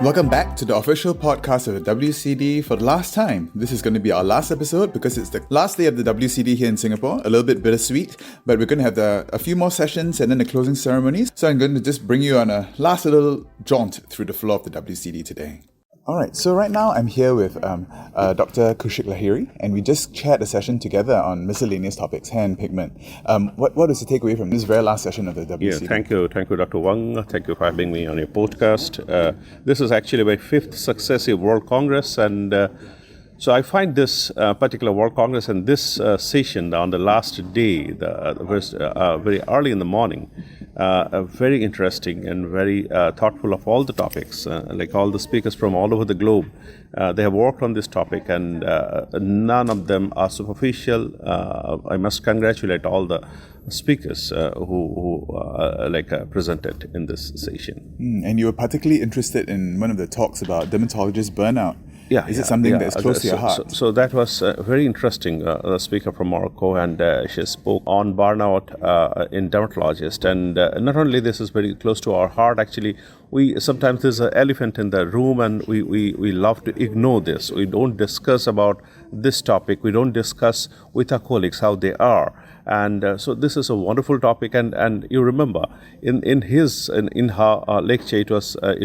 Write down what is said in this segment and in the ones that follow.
Welcome back to the official podcast of the WCD for the last time. This is going to be our last episode because it's the last day of the WCD here in Singapore. A little bit bittersweet, but we're going to have a few more sessions and then the closing ceremonies. So I'm going to just bring you on a last little jaunt through the floor of the WCD today. Alright, so right now I'm here with Dr. Kushik Lahiri, and we just chaired a session together on miscellaneous topics, hair and pigment. What is the takeaway from this very last session of the WCD? Yeah, thank you, Dr. Wang. Thank you for having me on your podcast. This is actually my 5th successive World Congress, and so I find this particular World Congress and this session on the last day, very early in the morning, very interesting and very thoughtful of all the topics. Like all the speakers from all over the globe, they have worked on this topic, and none of them are superficial. I must congratulate all the speakers who presented in this session. And you were particularly interested in one of the talks about dermatologist burnout. Is it something that's close to your heart? So that was very interesting. A speaker from Morocco, and she spoke on burnout in dermatologist. And not only this is very close to our heart, actually, sometimes there's an elephant in the room, and we love to ignore this. We don't discuss about this topic. We don't discuss with our colleagues how they are. And so this is a wonderful topic, and you remember in her lecture it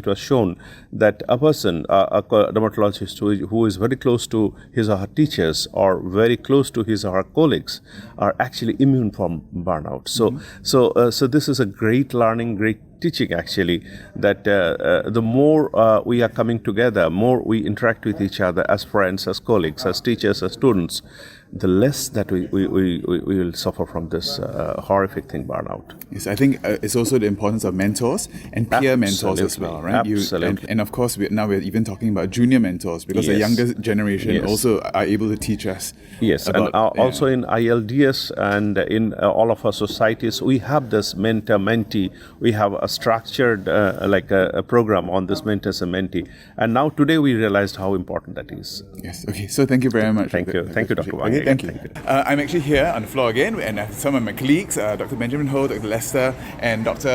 was shown that a person, a dermatologist who is very close to his or her teachers or very close to his or her colleagues are actually immune from burnout. So this is a great learning, great teaching actually, that the more we are coming together, more we interact with each other as friends, as colleagues, as teachers, as students, the less that we will suffer from this horrific thing, burnout. Yes, I think it's also the importance of mentors and peer mentors as well, right? Absolutely. And of course, we're even talking about junior mentors, because the younger generation also are able to teach us. Yes, and also in ILDS and in all of our societies, we have this mentor-mentee. We have a structured a program on this mentors and mentee. And now today we realized how important that is. Yes, okay. So thank you very much. Thank you, Dr. Wang. Okay, thank you. I'm actually here on the floor again, and I have some of my colleagues, Dr. Benjamin Ho, Dr. Lester, and Dr.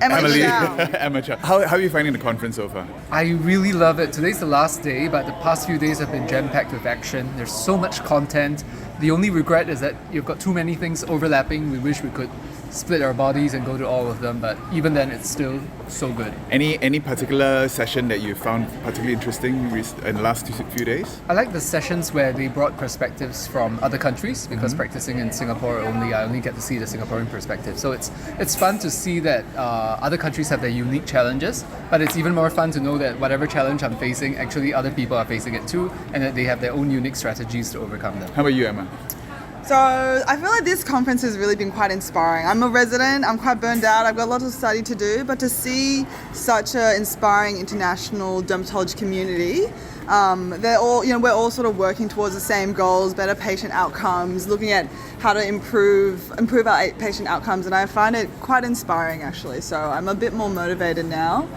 Emily. Emma Chow. How are you finding the conference so far? I really love it. Today's the last day, but the past few days have been jam-packed with action. There's so much content. The only regret is that you've got too many things overlapping. We wish we could split our bodies and go to all of them, but even then it's still so good. Any particular session that you found particularly interesting in the last few days? I like the sessions where they brought perspectives from other countries, because practicing in Singapore I only get to see the Singaporean perspective. So it's fun to see that other countries have their unique challenges, but it's even more fun to know that whatever challenge I'm facing, actually other people are facing it too, and that they have their own unique strategies to overcome them. How about you, Emma? So I feel like this conference has really been quite inspiring. I'm a resident, I'm quite burned out, I've got a lot of study to do, but to see such an inspiring international dermatology community, they're all, we're all sort of working towards the same goals, better patient outcomes, looking at how to improve our patient outcomes, and I find it quite inspiring actually. So I'm a bit more motivated now.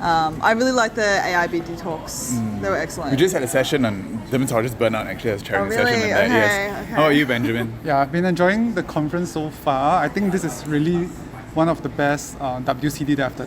I really like the AIBD talks. They were excellent. We just had a session on dermatologist burnout, actually, as chairing really? session on that. Okay, Yes. okay. How about you, Benjamin? Yeah, I've been enjoying the conference so far. I think this is really one of the best WCD that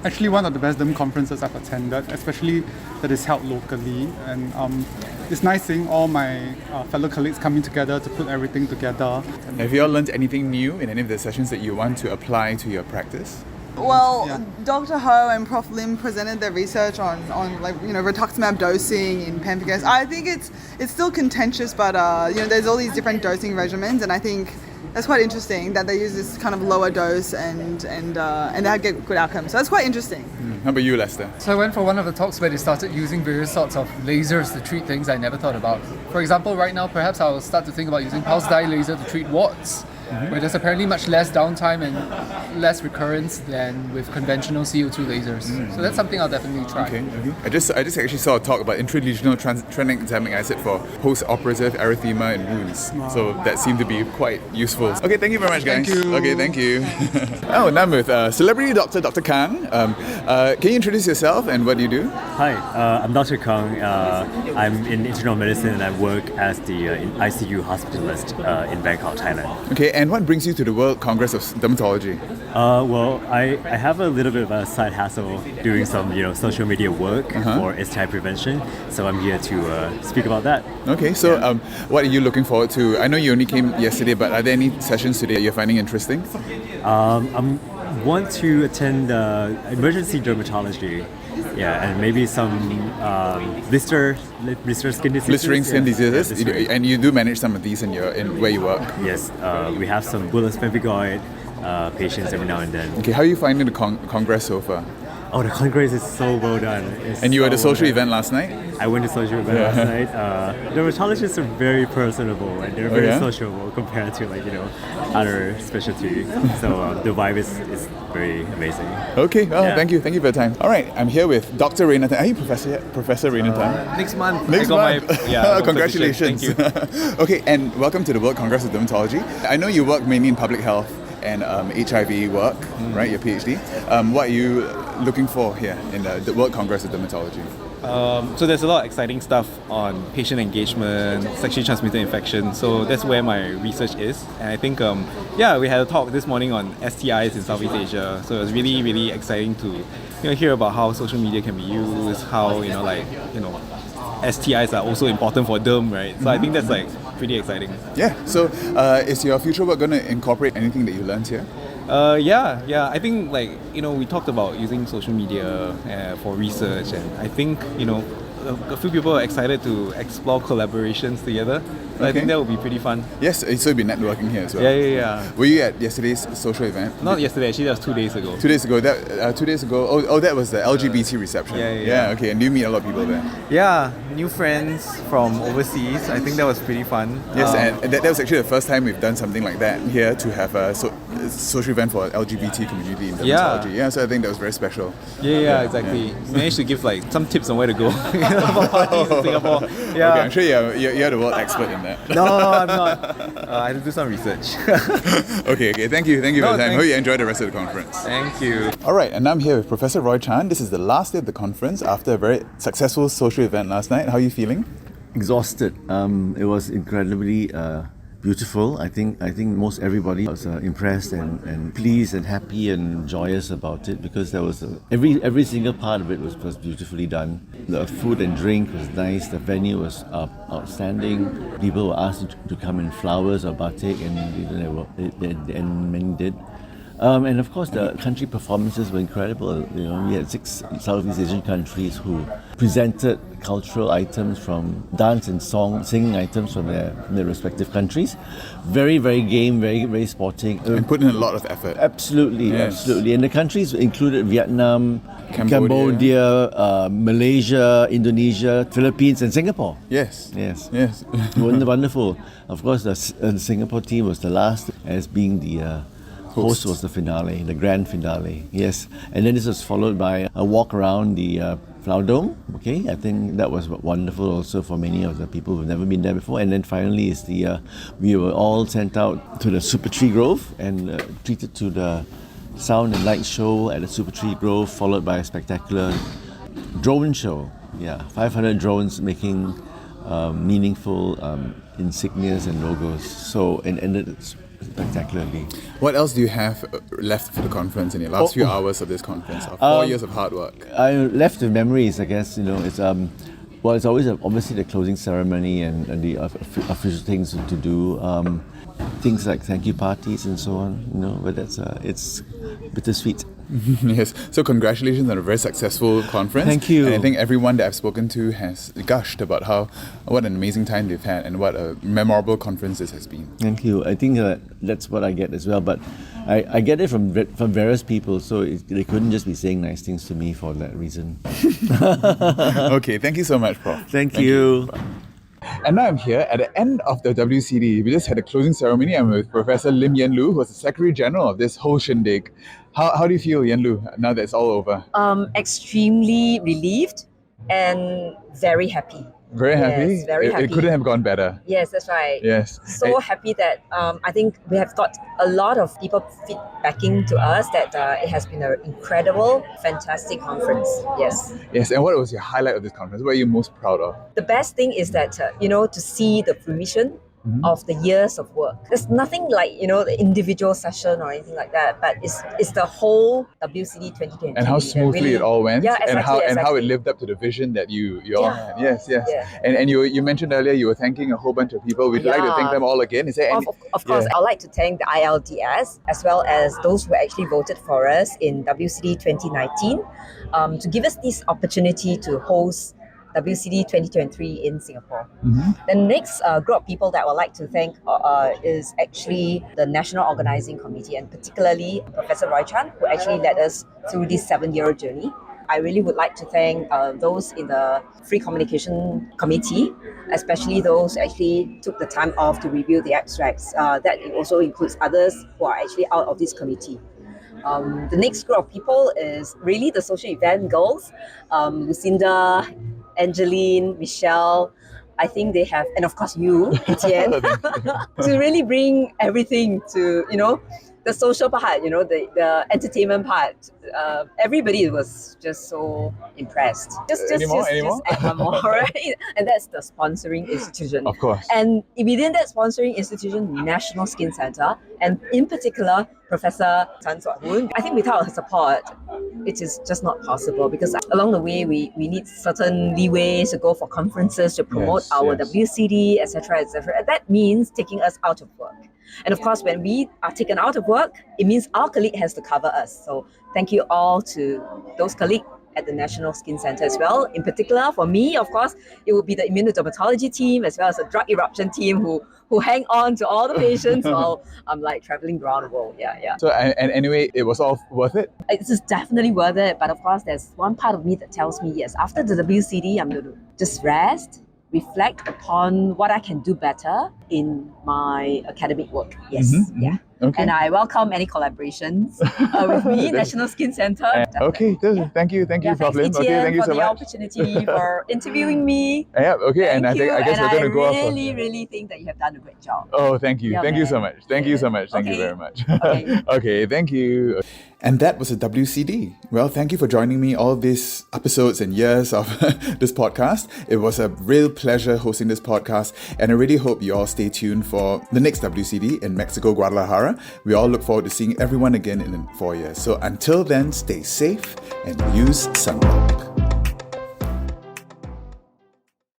actually one of the best conferences I've attended, especially that is held locally. And it's nice seeing all my fellow colleagues coming together to put everything together. Have you all learned anything new in any of the sessions that you want to apply to your practice? Well, Dr. Ho and Prof Lim presented their research on rituximab dosing in pemphigus. I think it's still contentious, but there's all these different dosing regimens, and I think that's quite interesting that they use this kind of lower dose and they get good outcomes. So that's quite interesting. How about you, Lester? So I went for one of the talks where they started using various sorts of lasers to treat things I never thought about. For example, right now perhaps I'll start to think about using pulse dye laser to treat warts, where there's apparently much less downtime and less recurrence than with conventional CO2 lasers. So that's something I'll definitely try. Okay. I just actually saw a talk about intralesional tranexamic acid for post-operative erythema in wounds. So that seemed to be quite useful. Okay, thank you very much, guys. Thank you. Okay, thank you. Oh, now I'm with celebrity doctor, Dr. Kang. Can you introduce yourself and what do you do? Hi, I'm Dr. Kang. I'm in internal medicine and I work as the ICU hospitalist in Bangkok, Thailand. Okay, and what brings you to the World Congress of Dermatology? Well, I have a little bit of a side hustle doing some social media work for STI prevention. So I'm here to speak about that. Okay, so what are you looking forward to? I know you only came yesterday, but are there any sessions today that you're finding interesting? I want to attend emergency dermatology. Yeah, and maybe some blister skin diseases. Blistering skin diseases, Yeah, blistering. and you do manage some of these in where you work. Yes, we have some bullous pemphigoid patients every now and then. Okay, how are you finding the congress so far? Oh, the congress is so well done. And you were at the social event last night? I went to social event last night. Dermatologists are very personable and they're very sociable compared to other specialties. So the vibe is very amazing. Okay, thank you for your time. All right, I'm here with Dr. Raina Tan. Are you Professor Raina Tan? Next month. Next month. Congratulations. Thank you. Okay, and welcome to the World Congress of Dermatology. I know you work mainly in public health and HIV work, right? Your PhD. What are you looking for here in the World Congress of Dermatology? So there's a lot of exciting stuff on patient engagement, sexually transmitted infection. So that's where my research is. And I think, we had a talk this morning on STIs in Southeast Asia. So it was really, really exciting to hear about how social media can be used, how STIs are also important for derm, right? So I think that's pretty exciting. Yeah. So is your future work going to incorporate anything that you learned here? Yeah. I think we talked about using social media for research, and I think a few people are excited to explore collaborations together. So I think that would be pretty fun. Yes, so you'll be networking here as well. Yeah. Were you at yesterday's social event? Not yesterday, actually that was 2 days ago. 2 days ago. 2 days ago. That was the LGBT reception. Yeah. Okay, and do you meet a lot of people there? Yeah, new friends from overseas. I think that was pretty fun. Yes, and that was actually the first time we've done something like that here, to have a social event for LGBT community in dermatology. Yeah, so I think that was very special. Yeah, exactly. We managed to give some tips on where to go for parties in Singapore. Yeah. Okay, I'm sure you're the world expert in that. No, I'm not. I had to do some research. Okay. Thank you for your time. Thanks. Hope you enjoy the rest of the conference. Thank you. All right, and I'm here with Professor Roy Chan. This is the last day of the conference after a very successful social event last night. How are you feeling? Exhausted. It was incredibly beautiful. I think most everybody was impressed and pleased and happy and joyous about it, because there was every single part of it was beautifully done. The food and drink was nice. The venue was outstanding. People were asked to come in flowers or batik, and many did. And of course, the country performances were incredible. We had 6 Southeast Asian countries who presented cultural items from dance and singing items from their respective countries. Very, very game, very, very sporting. And put in a lot of effort. Absolutely. And the countries included Vietnam, Cambodia, Malaysia, Indonesia, Philippines, and Singapore. Yes. Wonderful. Of course, the Singapore team was the last, as being the host was the finale, the grand finale. Yes, and then this was followed by a walk around the Flower Dome. Okay, I think that was wonderful also for many of the people who've never been there before. And then finally is we were all sent out to the Super Tree Grove and treated to the sound and light show at the Super Tree Grove, followed by a spectacular drone show. Yeah, 500 drones making meaningful insignias and logos. So and ended spectacularly. What else do you have left for the conference in the last few hours of this conference? 4 years of hard work. I left with memories, I guess. It's it's always obviously the closing ceremony and the official things to do. Things like thank you parties and so on. But it's bittersweet. Yes. So congratulations on a very successful conference. Thank you. And I think everyone that I've spoken to has gushed about what an amazing time they've had and what a memorable conference this has been. Thank you. I think that's what I get as well. But I get it from various people, so they couldn't just be saying nice things to me for that reason. Okay. Thank you so much, Prof. Thank you. Bye. And now I'm here at the end of the WCD. We just had a closing ceremony. I'm with Professor Lim Yen Loo, who was the Secretary General of this whole shindig. How do you feel, Yen Loo, now that it's all over? Extremely relieved and very happy. Very happy? Yes, very happy. It couldn't have gone better. Yes, that's right. Yes. So happy that I think we have got a lot of people feedbacking to us that it has been an incredible, fantastic conference. Yes. Yes, and what was your highlight of this conference? What are you most proud of? The best thing is that, to see the fruition of the years of work. There's nothing like, the individual session or anything like that, but it's the whole WCD 2020. And how smoothly it all went, Yeah, exactly, and how it exactly. lived up to the vision that you all Yeah. had. Yes. Yeah. And you mentioned earlier you were thanking a whole bunch of people. We'd like to thank them all again. Is there any? Of course, Yeah. I'd like to thank the ILDS as well as those who actually voted for us in WCD 2019 to give us this opportunity to host WCD 2023 in Singapore. The next group of people that I would like to thank is actually the National Organising Committee, and particularly Professor Roy Chan, who actually led us through this 7-year journey. I really would like to thank those in the Free Communication Committee, especially those who actually took the time off to review the abstracts. That also includes others who are actually out of this committee. The next group of people is really the social event girls, Lucinda, Angeline, Michelle. I think they have, and of course you, Etienne, to really bring everything to, the social part, the entertainment part. Everybody was just so impressed. Just add one more, right? And that's the sponsoring institution. Of course. And within that sponsoring institution, National Skin Centre, and in particular, Professor Tan Suat Hoon, I think without her support, it is just not possible, because along the way, we need certain leeways to go for conferences to promote our WCD, etc., etc. That means taking us out of work. And of course, when we are taken out of work, it means our colleague has to cover us. So thank you all to those colleagues at the National Skin Centre as well. In particular, for me, of course, it will be the immunodermatology team as well as the drug eruption team who hang on to all the patients while I'm like traveling around the world. Yeah. So, and anyway, it was all worth it? It is definitely worth it. But of course, there's one part of me that tells me, yes, after the WCD, I'm going to just rest, reflect upon what I can do better in my academic work. Yes, yeah. Okay. And I welcome any collaborations with me, National Skin Centre. Okay, thank you, Prof Lim. Thanks, Okay, thank you for so the much. opportunity for interviewing me. Yeah, okay, and I Thank you. guess we're going to go off. really think that you have done a great job. Oh, thank you. Yeah, Thank you man. so much. Thank you so much. Thank you Okay. very much. Okay. Okay, thank you. And that was a WCD. Well, thank you for joining me all these episodes and years of this podcast. It was a real pleasure hosting this podcast, and I really hope you all stay tuned for the next WCD in Mexico, Guadalajara. We all look forward to seeing everyone again in 4 years. So until then, stay safe and use sunblock.